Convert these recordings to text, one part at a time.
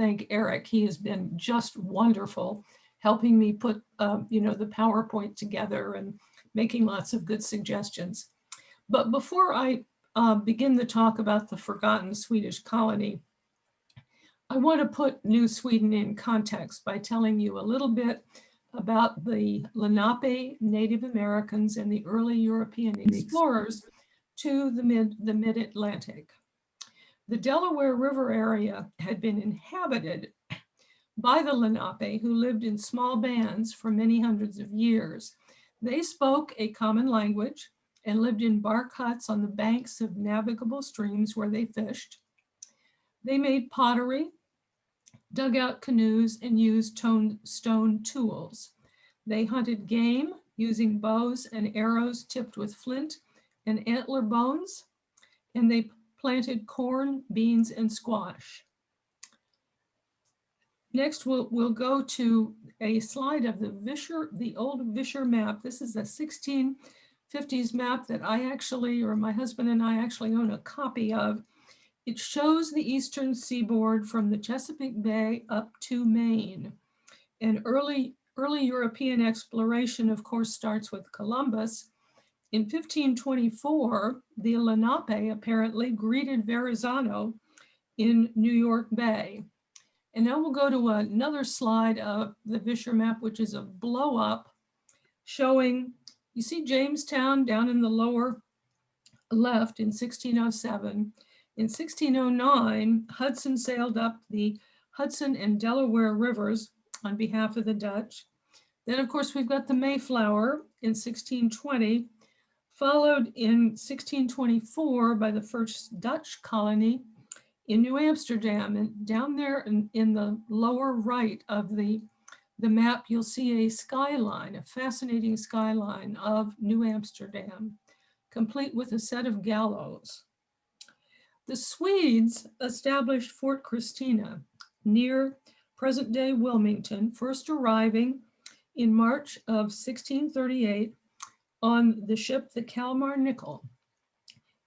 Thank Eric. He has been just wonderful helping me put the PowerPoint together and making lots of good suggestions. But before I begin the talk about the forgotten Swedish colony, I want to put New Sweden in context by telling you a little bit about the Lenape Native Americans and the early European explorers to the mid-Atlantic. The Delaware River area had been inhabited by the Lenape, who lived in small bands for many hundreds of years. They spoke a common language and lived in bark huts on the banks of navigable streams where they fished. They made pottery, dug out canoes, and used stone tools. They hunted game using bows and arrows tipped with flint and antler bones, and they planted corn, beans, and squash. Next, we'll go to a slide of the old Vischer map. This is a 1650s map that my husband and I actually own a copy of. It shows the eastern seaboard from the Chesapeake Bay up to Maine. And early European exploration, of course, starts with Columbus. In 1524, the Lenape apparently greeted Verrazano in New York Bay. And now we'll go to another slide of the Vischer map, which is a blow up showing, you see Jamestown down in the lower left in 1607. In 1609, Hudson sailed up the Hudson and Delaware rivers on behalf of the Dutch. Then, of course, we've got the Mayflower in 1620, followed in 1624 by the first Dutch colony in New Amsterdam. And down there in the lower right of the map, you'll see a skyline, a fascinating skyline of New Amsterdam, complete with a set of gallows. The Swedes established Fort Christina near present-day Wilmington, first arriving in March of 1638 on the ship the Kalmar Nickel.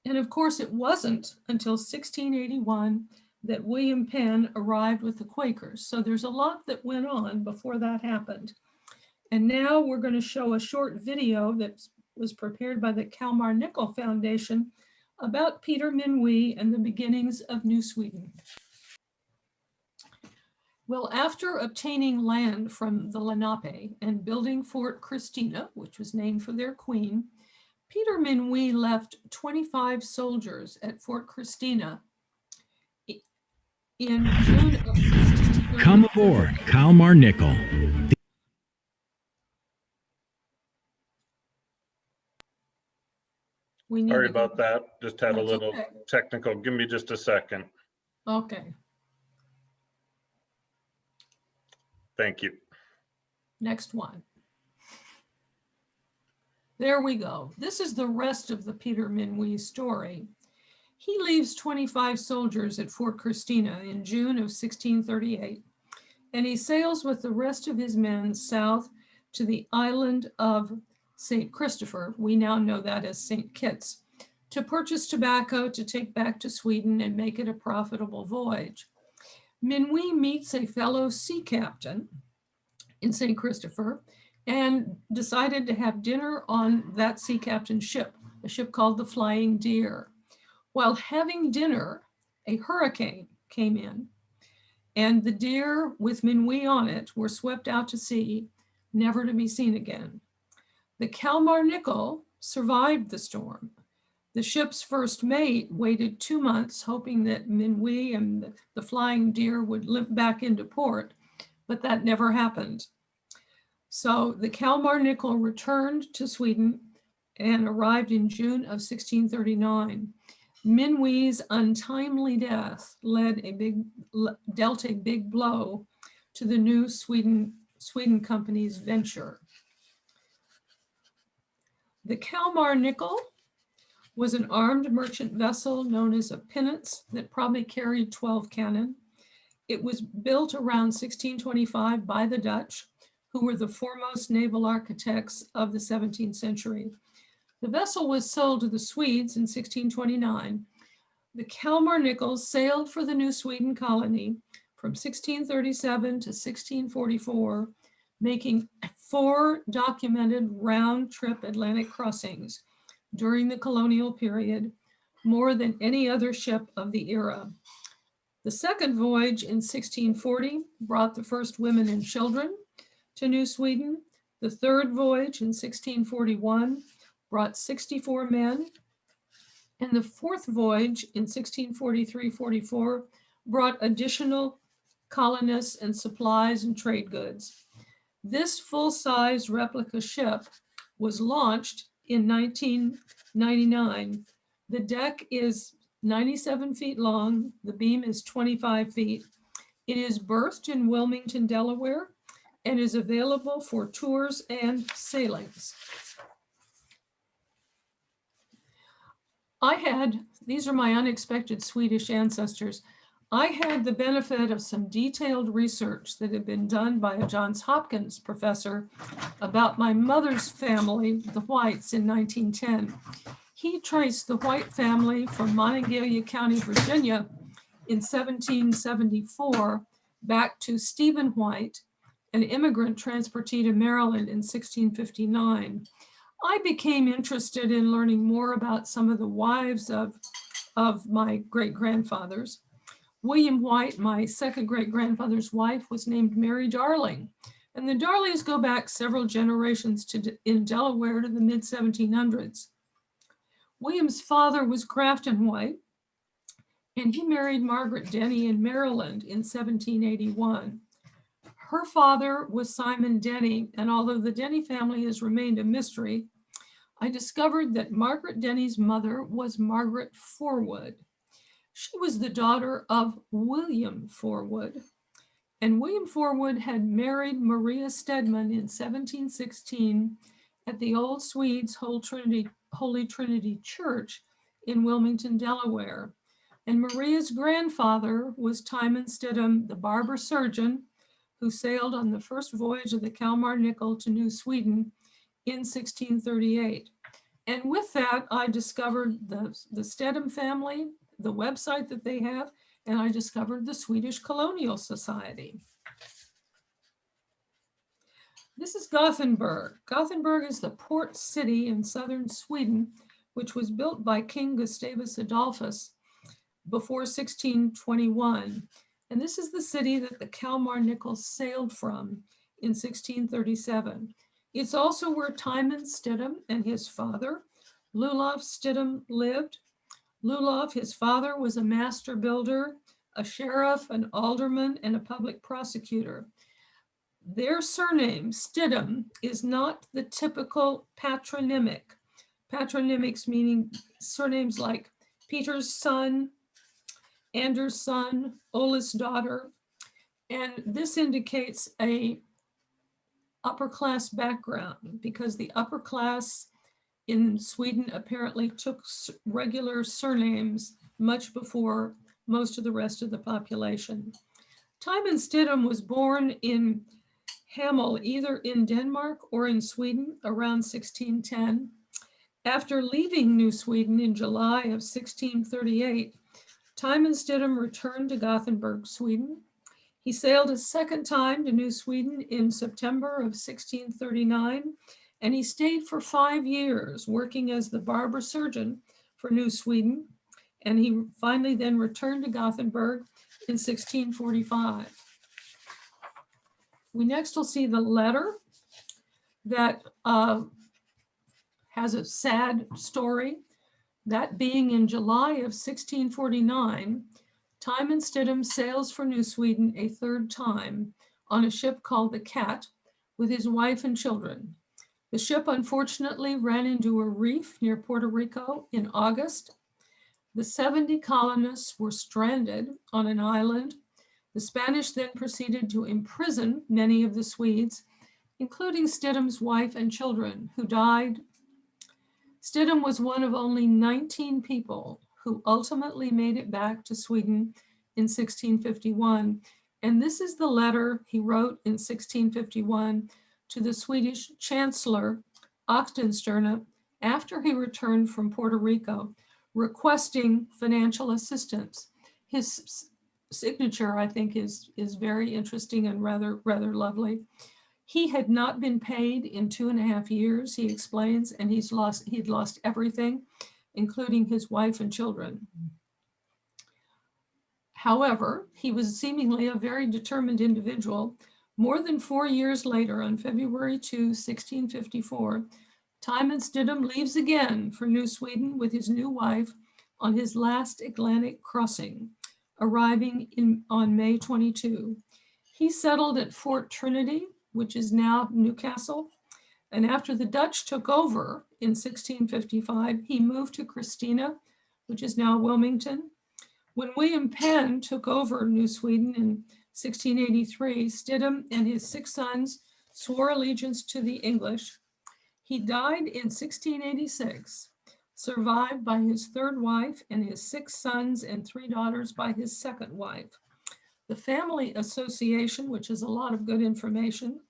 And of course, it wasn't until 1681 that William Penn arrived with the Quakers. So there's a lot that went on before that happened. And now we're going to show a short video that was prepared by the Kalmar Nickel Foundation about Peter Minuit and the beginnings of New Sweden. Well, after obtaining land from the Lenape and building Fort Christina, which was named for their queen, Peter Minuit left 25 soldiers at Fort Christina in June of 1630. Come aboard Kalmar Nickel. Sorry about that. Just had a little technical. Give me just a second. Okay. Thank you. Next one. There we go. This is the rest of the Peter Minuit story. He leaves 25 soldiers at Fort Christina in June of 1638, and he sails with the rest of his men south to the island of St. Christopher, we now know that as St. Kitts, to purchase tobacco to take back to Sweden and make it a profitable voyage. Minuit meets a fellow sea captain in St. Christopher and decided to have dinner on that sea captain's ship, a ship called the Flying Deer. While having dinner, a hurricane came in, and the Deer with Minuit on it were swept out to sea, never to be seen again. The Kalmar Nickel survived the storm. The ship's first mate waited 2 months, hoping that Minuit and the Flying Deer would limp back into port, but that never happened. So the Kalmar Nickel returned to Sweden and arrived in June of 1639. Minuit's untimely death dealt a big blow to the New Sweden Company's venture. The Kalmar Nickel was an armed merchant vessel known as a pinnace that probably carried 12 cannon. It was built around 1625 by the Dutch, who were the foremost naval architects of the 17th century. The vessel was sold to the Swedes in 1629. The Kalmar Nickel sailed for the New Sweden colony from 1637 to 1644, making 4 documented round-trip Atlantic crossings during the colonial period, more than any other ship of the era. The second voyage in 1640 brought the first women and children to New Sweden. The third voyage in 1641 brought 64 men. And the fourth voyage in 1643-44 brought additional colonists and supplies and trade goods. This full-size replica ship was launched in 1999. The deck is 97 feet long. The beam is 25 feet. It is berthed in Wilmington, Delaware, and is available for tours and sailings. These are my unexpected Swedish ancestors. I had the benefit of some detailed research that had been done by a Johns Hopkins professor about my mother's family, the Whites, in 1910. He traced the White family from Monongalia County, Virginia in 1774 back to Stephen White, an immigrant transportee to Maryland in 1659. I became interested in learning more about some of the wives of my great-grandfathers. William White, my second great-grandfather's wife, was named Mary Darling. And the Darlings go back several generations in Delaware to the mid-1700s. William's father was Grafton White, and he married Margaret Denny in Maryland in 1781. Her father was Simon Denny, and although the Denny family has remained a mystery, I discovered that Margaret Denny's mother was Margaret Forwood. She was the daughter of William Forwood, and William Forwood had married Maria Stedman in 1716 at the Old Swedes Holy Trinity Church in Wilmington, Delaware. And Maria's grandfather was Timon Stidhum, the barber surgeon, who sailed on the first voyage of the Kalmar Nickel to New Sweden in 1638. And with that, I discovered the Stedham family, the website that they have, and I discovered the Swedish Colonial Society. This is Gothenburg. Gothenburg is the port city in southern Sweden, which was built by King Gustav Adolphus before 1621. And this is the city that the Kalmar Nickel sailed from in 1637. It's also where Timon Stidhum and his father, Lulaf Stidhum, lived. Lulaf, his father, was a master builder, a sheriff, an alderman, and a public prosecutor. Their surname, Stidhum, is not the typical patronymic. Patronymics meaning surnames like Peter's son, Anders' son, Ola's daughter. And this indicates a upper class background because the upper class in Sweden apparently took regular surnames much before most of the rest of the population. Timon Stidhum was born in Hammel, either in Denmark or in Sweden around 1610. After leaving New Sweden in July of 1638, Timon Stidhum returned to Gothenburg, Sweden. He sailed a second time to New Sweden in September of 1639, and he stayed for 5 years working as the barber surgeon for New Sweden, and he finally then returned to Gothenburg in 1645. We next will see the letter that has a sad story. That being in July of 1649, Timon Stidhum sails for New Sweden a third time on a ship called the Cat with his wife and children. The ship unfortunately ran into a reef near Puerto Rico in August. The 70 colonists were stranded on an island. The Spanish then proceeded to imprison many of the Swedes, including Stidham's wife and children, who died. Stidhum was one of only 19 people who ultimately made it back to Sweden in 1651. And this is the letter he wrote in 1651 to the Swedish Chancellor Oxenstierna after he returned from Puerto Rico, requesting financial assistance. His signature, I think, is very interesting and rather lovely. He had not been paid in 2.5 years, he explains, and he'd lost everything, including his wife and children. However, he was seemingly a very determined individual. More than 4 years later, on February 2, 1654, Timon Stidhum leaves again for New Sweden with his new wife on his last Atlantic crossing, arriving on May 22. He settled at Fort Trinity, which is now Newcastle, and after the Dutch took over in 1655, he moved to Christina, which is now Wilmington. When William Penn took over New Sweden in 1683, Stidhum and his 6 sons swore allegiance to the English. He died in 1686, survived by his 3rd wife and his 6 sons and 3 daughters by his 2nd wife. The family association, which is a lot of good information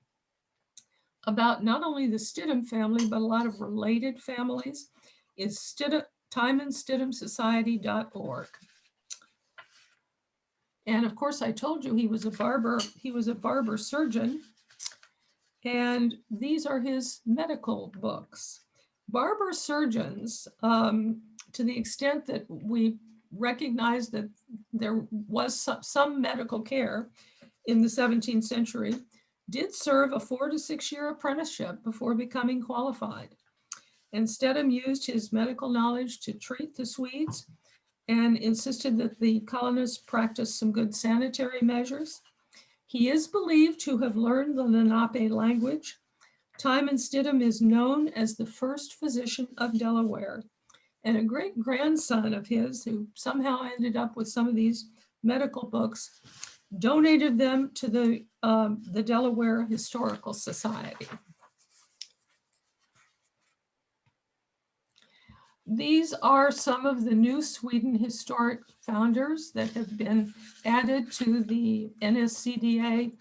about not only the Stidhum family, but a lot of related families, is TimonStidhumSociety.org. And of course, I told you he was a barber surgeon. And these are his medical books. Barber surgeons, to the extent that we recognize that there was some medical care in the 17th century, did serve a 4 to 6 year apprenticeship before becoming qualified. And Stidhum used his medical knowledge to treat the Swedes and insisted that the colonists practice some good sanitary measures. He is believed to have learned the Lenape language. Timon Stidhum is known as the first physician of Delaware, and a great grandson of his, who somehow ended up with some of these medical books, donated them to the Delaware Historical Society. These are some of the New Sweden historic founders that have been added to the NSCDA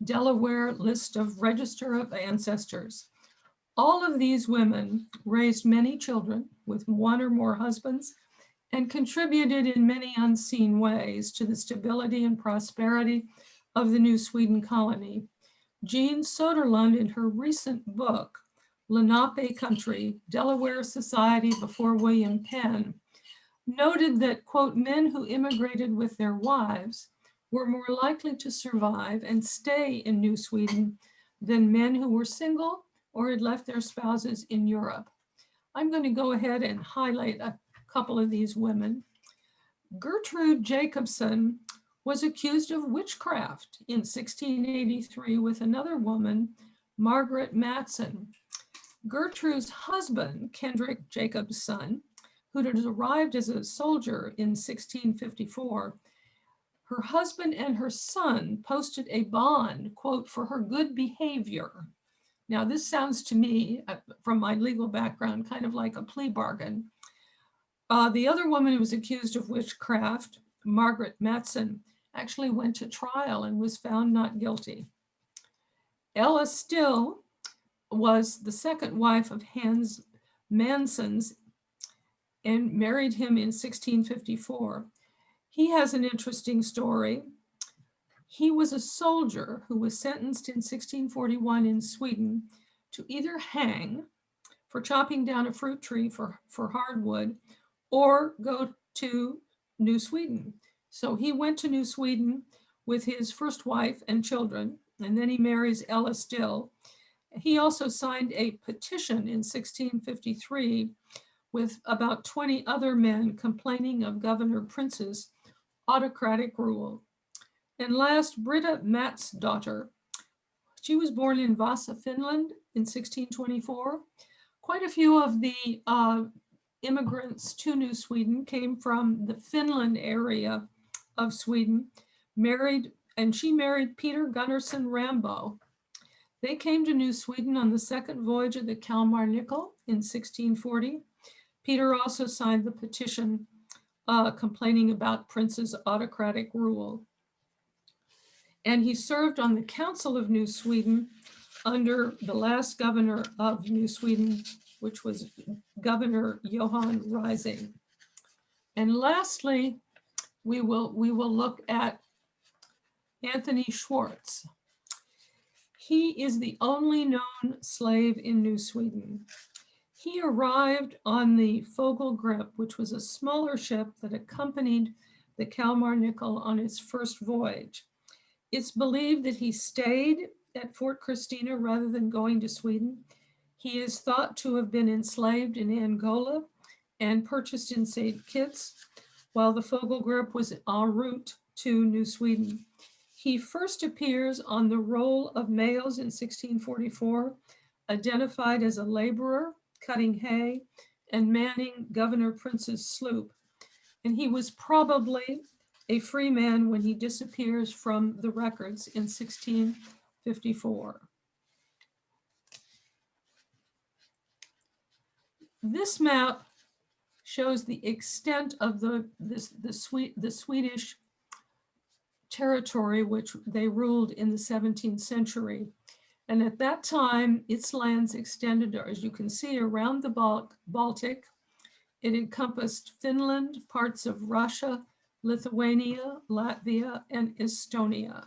Delaware list of Register of Ancestors. All of these women raised many children with 1 or more husbands and contributed in many unseen ways to the stability and prosperity of the New Sweden colony. Jean Soderlund, in her recent book, Lenape Country, Delaware Society Before William Penn, noted that, quote, men who immigrated with their wives were more likely to survive and stay in New Sweden than men who were single or had left their spouses in Europe. I'm going to go ahead and highlight a couple of these women. Gertrude Jacobson was accused of witchcraft in 1683 with another woman, Margaret Matson. Gertrude's husband, Kendrick Jacobson, who had arrived as a soldier in 1654, her husband and her son posted a bond, quote, for her good behavior. Now, this sounds to me, from my legal background, kind of like a plea bargain. The other woman who was accused of witchcraft, Margaret Matson, actually went to trial and was found not guilty. Ella Still was the 2nd wife of Hans Mansons and married him in 1654. He has an interesting story. He was a soldier who was sentenced in 1641 in Sweden to either hang for chopping down a fruit tree for hardwood or go to New Sweden. So he went to New Sweden with his first wife and children, and then he marries Ella Still. He also signed a petition in 1653 with about 20 other men complaining of Governor Prince's autocratic rule. And last, Britta Matsdotter. She was born in Vasa, Finland in 1624. Quite a few of the immigrants to New Sweden came from the Finland area of Sweden, she married Peter Gunnarsson Rambo. They came to New Sweden on the 2nd voyage of the Kalmar Nickel in 1640. Peter also signed the petition complaining about Prince's autocratic rule. And he served on the Council of New Sweden under the last governor of New Sweden, which was Governor Johan Rising. And lastly, we will look at Anthony Schwartz. He is the only known slave in New Sweden. He arrived on the Fogel Grip, which was a smaller ship that accompanied the Kalmar Nickel on its first voyage. It's believed that he stayed at Fort Christina rather than going to Sweden. He is thought to have been enslaved in Angola and purchased in St. Kitts while the Fogel Grip was en route to New Sweden. He first appears on the roll of mails in 1644, identified as a laborer cutting hay and manning Governor Prince's sloop. And he was probably a free man when he disappears from the records in 1654. This map shows the extent of the Swedish territory which they ruled in the 17th century. And at that time, its lands extended, as you can see, around the Baltic. It encompassed Finland, parts of Russia, Lithuania, Latvia, and Estonia.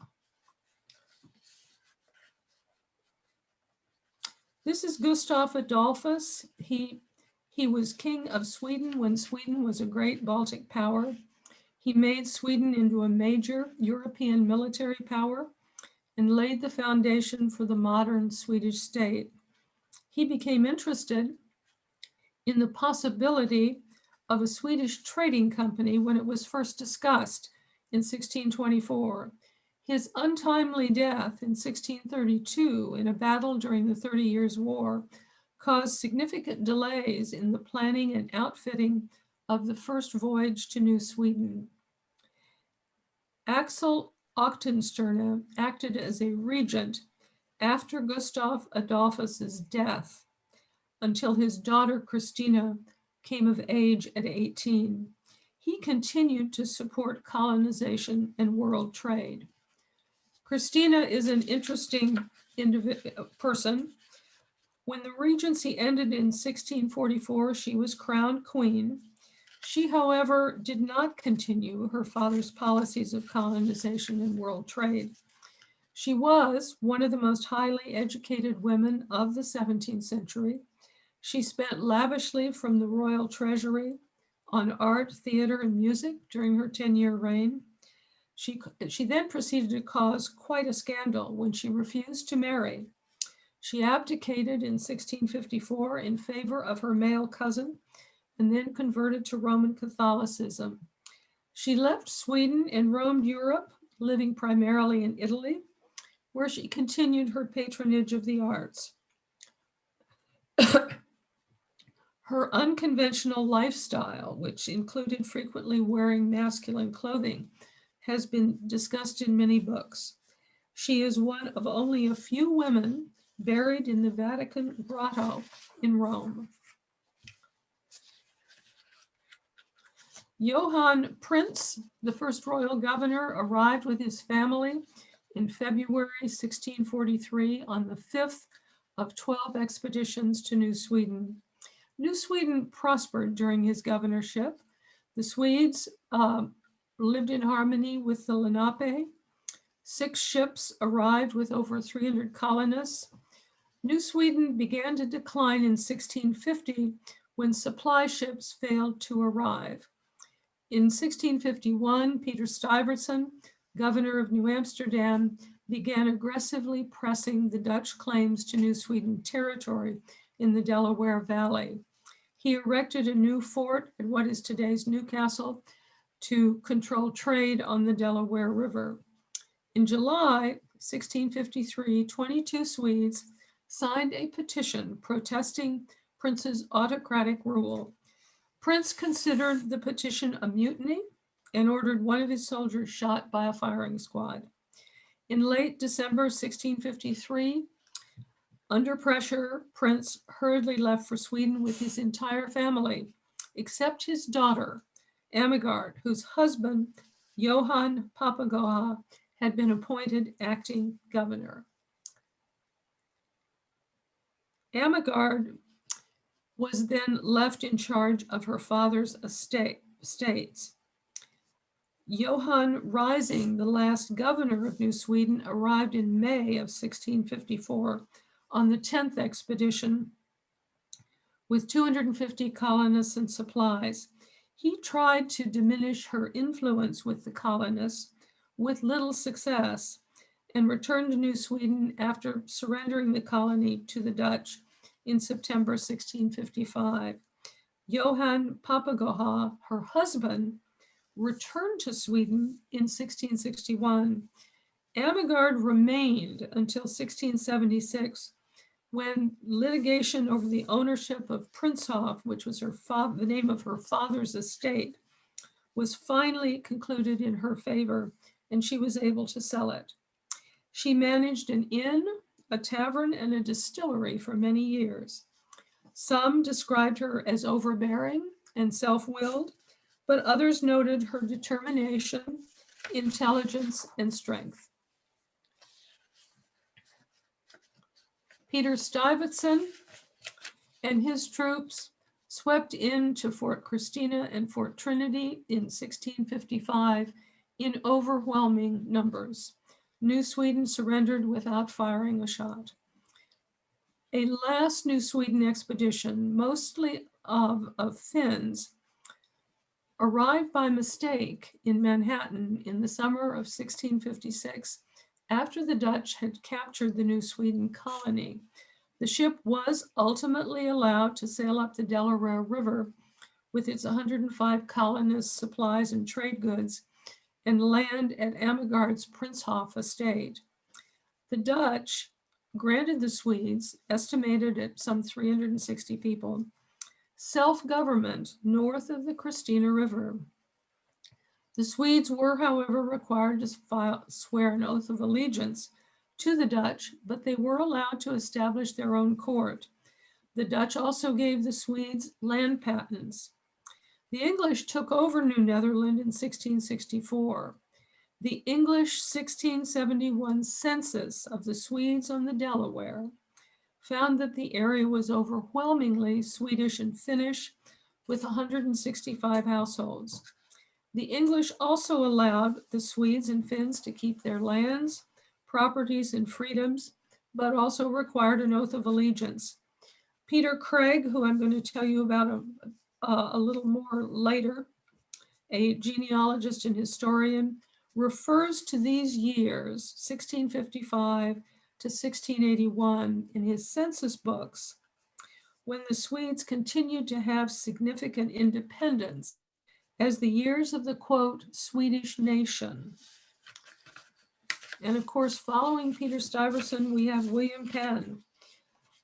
This is Gustav Adolphus. He was king of Sweden when Sweden was a great Baltic power. He made Sweden into a major European military power and laid the foundation for the modern Swedish state. He became interested in the possibility of a Swedish trading company when it was first discussed in 1624. His untimely death in 1632 in a battle during the 30 Years' War caused significant delays in the planning and outfitting of the first voyage to New Sweden. Axel Oxenstierna acted as a regent after Gustav Adolphus's death until his daughter Christina came of age at 18. He continued to support colonization and world trade. Christina is an interesting person. When the regency ended in 1644, she was crowned queen. She, however, did not continue her father's policies of colonization and world trade. She was one of the most highly educated women of the 17th century. She spent lavishly from the royal treasury on art, theater, and music during her 10-year reign. She then proceeded to cause quite a scandal when she refused to marry. She abdicated in 1654 in favor of her male cousin and then converted to Roman Catholicism. She left Sweden and roamed Europe, living primarily in Italy, where she continued her patronage of the arts. Her unconventional lifestyle, which included frequently wearing masculine clothing, has been discussed in many books. She is one of only a few women buried in the Vatican grotto in Rome. Johann Prince, the first royal governor, arrived with his family in February 1643 on the 5th of 12 expeditions to New Sweden. New Sweden prospered during his governorship. The Swedes lived in harmony with the Lenape. 6 ships arrived with over 300 colonists. New Sweden began to decline in 1650 when supply ships failed to arrive. In 1651, Peter Stuyvesant, governor of New Amsterdam, began aggressively pressing the Dutch claims to New Sweden territory in the Delaware Valley. He erected a new fort at what is today's Newcastle to control trade on the Delaware River. In July 1653, 22 Swedes signed a petition protesting Prince's autocratic rule. Prince considered the petition a mutiny and ordered one of his soldiers shot by a firing squad. In late December 1653, under pressure, Prince hurriedly left for Sweden with his entire family, except his daughter, Amigard, whose husband, Johann Papagoa, had been appointed acting governor. Amigard was then left in charge of her father's estates. Johann Rising, the last governor of New Sweden, arrived in May of 1654 on the 10th expedition with 250 colonists and supplies. He tried to diminish her influence with the colonists with little success and returned to New Sweden after surrendering the colony to the Dutch in September 1655. Johann Papagoha, her husband, returned to Sweden in 1661. Amagard remained until 1676, when litigation over the ownership of Prinshof, which was the name of her father's estate, was finally concluded in her favor, and she was able to sell it. She managed an inn, a tavern, and a distillery for many years. Some described her as overbearing and self-willed, but others noted her determination, intelligence, and strength. Peter Stuyvesant and his troops swept into Fort Christina and Fort Trinity in 1655 in overwhelming numbers. New Sweden surrendered without firing a shot. A last New Sweden expedition, mostly of Finns, arrived by mistake in Manhattan in the summer of 1656 after the Dutch had captured the New Sweden colony. The ship was ultimately allowed to sail up the Delaware River with its 105 colonists, supplies, and trade goods, and land at Amagard's Prinshof estate. The Dutch granted the Swedes, estimated at some 360 people, self-government north of the Christina River. The Swedes were, however, required to swear an oath of allegiance to the Dutch, but they were allowed to establish their own court. The Dutch also gave the Swedes land patents. The English took over New Netherland in 1664. The English 1671 census of the Swedes on the Delaware found that the area was overwhelmingly Swedish and Finnish, with 165 households. The English also allowed the Swedes and Finns to keep their lands, properties, and freedoms, but also required an oath of allegiance. Peter Craig, who I'm going to tell you about a little more later, a genealogist and historian, refers to these years, 1655 to 1681, in his census books, when the Swedes continued to have significant independence, as the years of the, quote, Swedish nation. And of course, following Peter Stuyvesant, we have William Penn.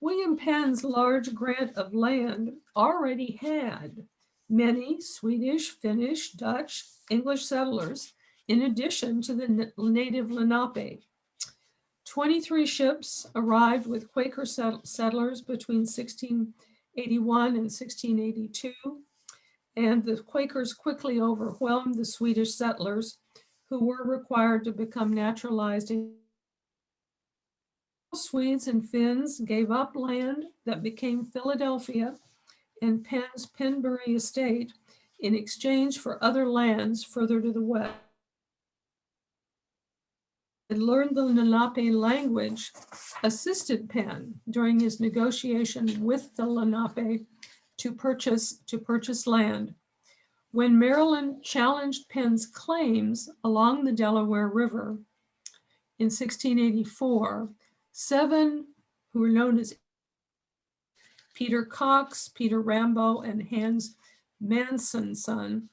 William Penn's large grant of land already had many Swedish, Finnish, Dutch, English settlers, in addition to the native Lenape. 23 ships arrived with Quaker settlers between 1681 and 1682, and the Quakers quickly overwhelmed the Swedish settlers, who were required to become naturalized. Swedes and Finns gave up land that became Philadelphia and Penn's Penbury estate in exchange for other lands further to the west. Had learned the Lenape language, assisted Penn during his negotiation with the Lenape to purchase land. When Maryland challenged Penn's claims along the Delaware River in 1684, 7 who were known as Peter Cox, Peter Rambo, and Hans Mansonson,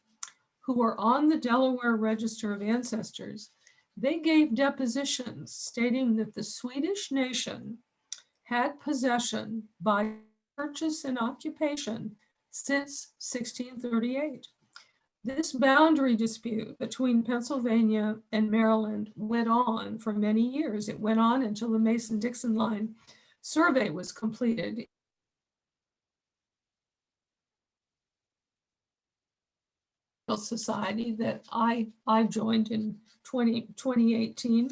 who were on the Delaware Register of Ancestors, they gave depositions stating that the Swedish nation had possession by purchase and occupation since 1638. This boundary dispute between Pennsylvania and Maryland went on for many years. It went on until the Mason-Dixon line survey was completed. Society that I joined in 2018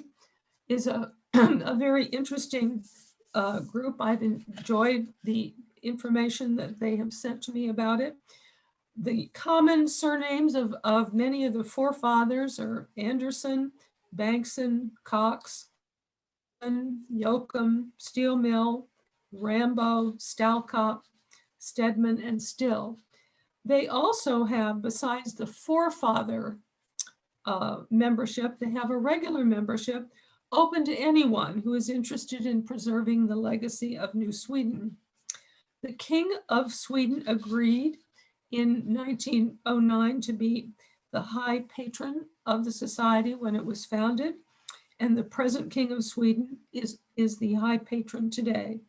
is a very interesting group. I've enjoyed the information that they have sent to me about it. The common surnames of many of the forefathers are Anderson, Bankson, Cox, Yoakum, Steel Mill, Rambo, Stalcott, Stedman, and Still. They also have, besides the forefather membership, they have a regular membership open to anyone who is interested in preserving the legacy of New Sweden. The King of Sweden agreed in 1909 to be the high patron of the society when it was founded, and the present King of Sweden is the high patron today.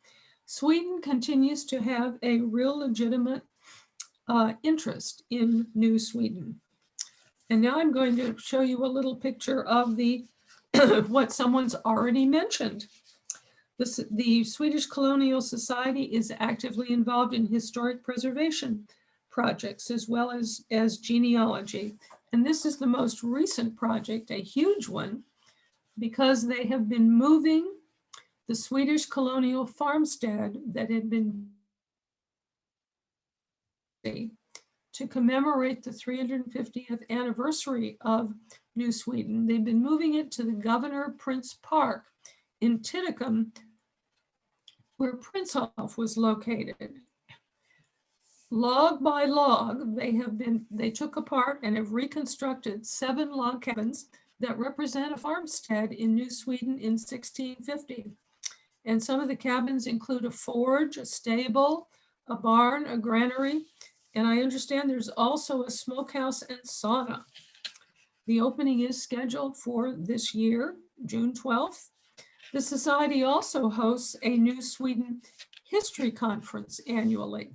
Sweden continues to have a real legitimate interest in New Sweden. And now I'm going to show you a little picture of the what someone's already mentioned. The Swedish Colonial Society is actively involved in historic preservation projects as well as genealogy. And this is the most recent project, a huge one, because they have been moving the Swedish colonial farmstead that had been to commemorate the 350th anniversary of New Sweden. They've been moving it to the Governor Prince Park in Tidaholm, where Princehof was located. Log by log, they took apart and have reconstructed 7 log cabins that represent a farmstead in New Sweden in 1650. And some of the cabins include a forge, a stable, a barn, a granary, and I understand there's also a smokehouse and sauna. The opening is scheduled for this year, June 12th. The Society also hosts a New Sweden History Conference annually,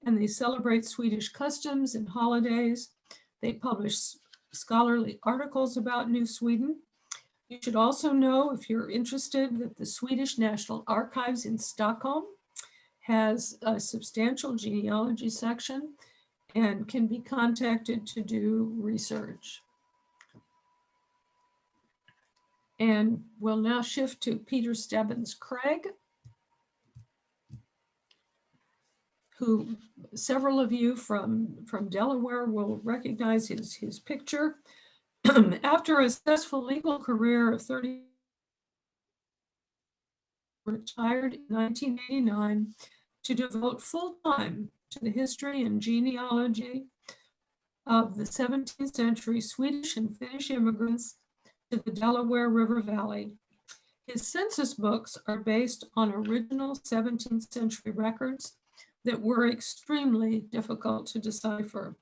and they celebrate Swedish customs and holidays. They publish scholarly articles about New Sweden. You should also know, if you're interested, that the Swedish National Archives in Stockholm has a substantial genealogy section and can be contacted to do research. And we'll now shift to Peter Stebbins Craig, who several of you from Delaware will recognize his picture. After a successful legal career of 30, retired in 1989 to devote full time to the history and genealogy of the 17th century Swedish and Finnish immigrants to the Delaware River Valley. His census books are based on original 17th century records that were extremely difficult to decipher.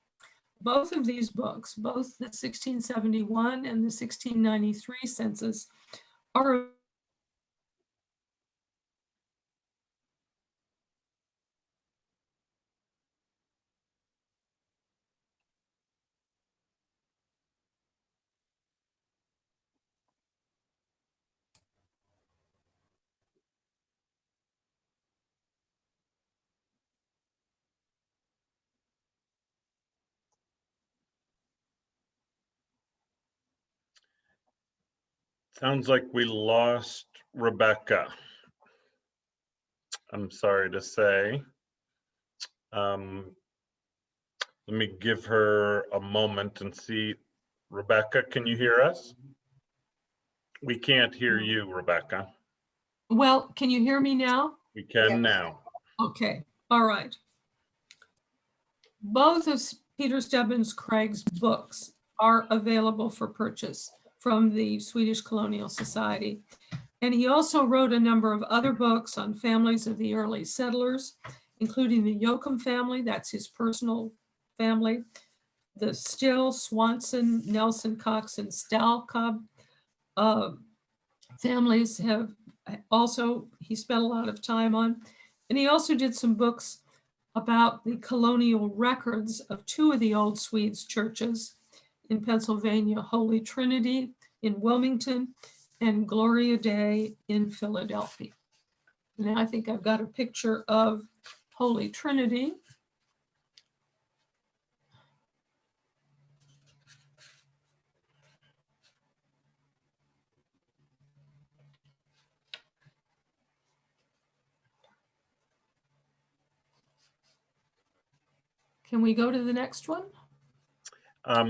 Both of these books, both the 1671 and the 1693 census, are Sounds like we lost Rebecca. I'm sorry to say. Let me give her a moment and see. Rebecca, can you hear us? We can't hear you, Rebecca. well, can you hear me now? We can now. Okay, all right. Both of Peter Stebbins Craig's books are available for purchase from the Swedish Colonial Society. And he also wrote a number of other books on families of the early settlers, including the Yoakum family, that's his personal family, the Still, Swanson, Nelson, Cox, and Stalcott families have also, he spent a lot of time on. And he also did some books about the colonial records of 2 of the old Swedes churches in Pennsylvania, Holy Trinity in Wilmington and Gloria Dei in Philadelphia. And I think I've got a picture of Holy Trinity. Can we go to the next one?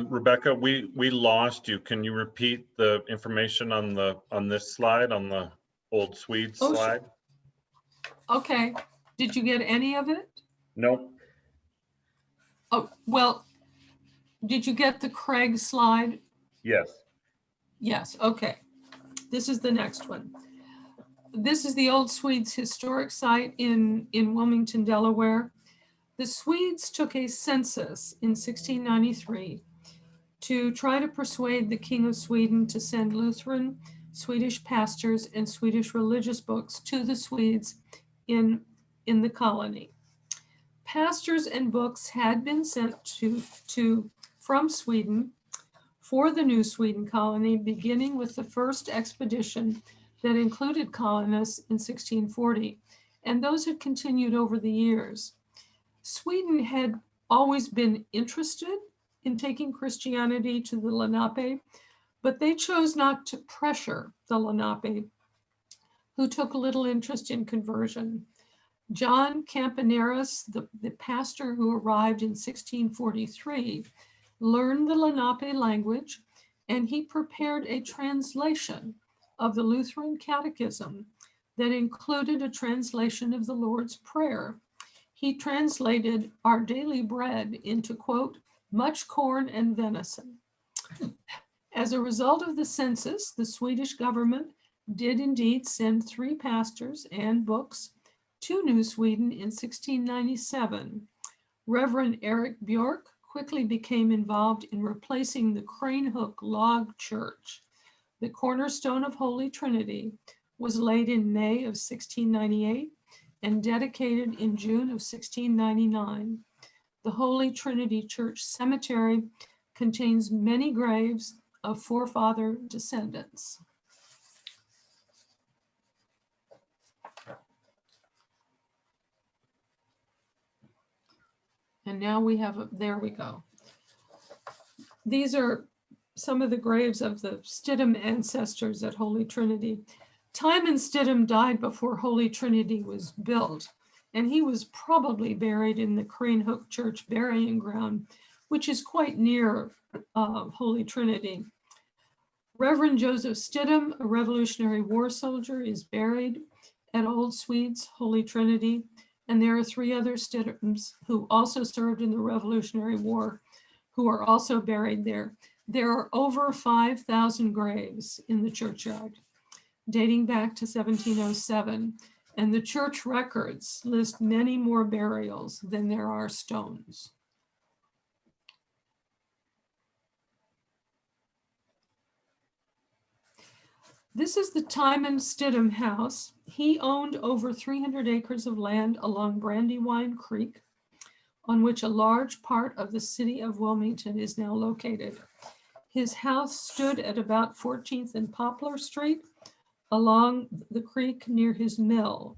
Rebecca, we lost you. Can you repeat the information on this slide, on the old Swedes Oh, slide? Okay. Did you get any of it? Nope. Oh, well, did you get the Craig slide? Yes. Yes, okay. This is the next one. This is the Old Swedes Historic Site in Wilmington, Delaware. The Swedes took a census in 1693 to try to persuade the King of Sweden to send Lutheran, Swedish pastors, and Swedish religious books to the Swedes in the colony. Pastors and books had been sent from Sweden for the New Sweden colony, beginning with the first expedition that included colonists in 1640, and those had continued over the years. Sweden had always been interested in taking Christianity to the Lenape, but they chose not to pressure the Lenape, who took little interest in conversion. John Campaneris, the pastor who arrived in 1643, learned the Lenape language, and he prepared a translation of the Lutheran Catechism that included a translation of the Lord's Prayer. He translated our daily bread into, quote, much corn and venison. As a result of the census, the Swedish government did indeed send 3 pastors and books to New Sweden in 1697. Reverend Eric Bjork quickly became involved in replacing the Cranehook log church. The cornerstone of Holy Trinity was laid in May of 1698 and dedicated in June of 1699. The Holy Trinity Church Cemetery contains many graves of forefather descendants. And now we have, there we go. These are some of the graves of the Stidhum ancestors at Holy Trinity. Timon Stidhum died before Holy Trinity was built, and he was probably buried in the Cranehook Church burying ground, which is quite near Holy Trinity. Reverend Joseph Stidhum, a Revolutionary War soldier, is buried at Old Swedes Holy Trinity, and there are 3 other Stidhums who also served in the Revolutionary War who are also buried there. There are over 5,000 graves in the churchyard, dating back to 1707, and the church records list many more burials than there are stones. This is the Timon Stidhum House. He owned over 300 acres of land along Brandywine Creek, on which a large part of the city of Wilmington is now located. His house stood at about 14th and Poplar Street along the creek near his mill.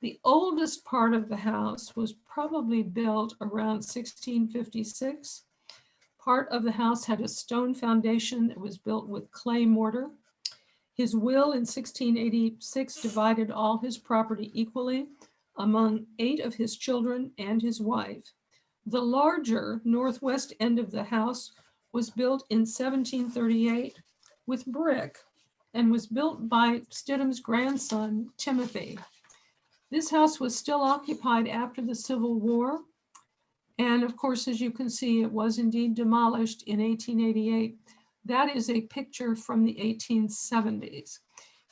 The oldest part of the house was probably built around 1656. Part of the house had a stone foundation that was built with clay mortar. His will in 1686 divided all his property equally among 8 of his children and his wife. The larger northwest end of the house was built in 1738 with brick and was built by Stidham's grandson, Timothy. This house was still occupied after the Civil War. And of course, as you can see, it was indeed demolished in 1888. That is a picture from the 1870s.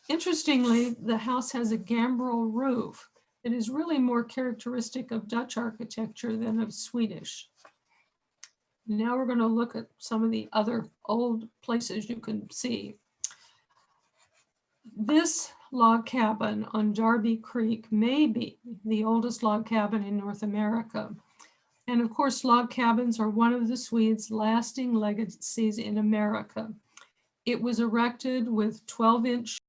Interestingly, the house has a gambrel roof that is really more characteristic of Dutch architecture than of Swedish. Now we're going to look at some of the other old places you can see. This log cabin on Darby Creek may be the oldest log cabin in North America. And of course, log cabins are one of the Swedes' lasting legacies in America. It was erected with 12-inch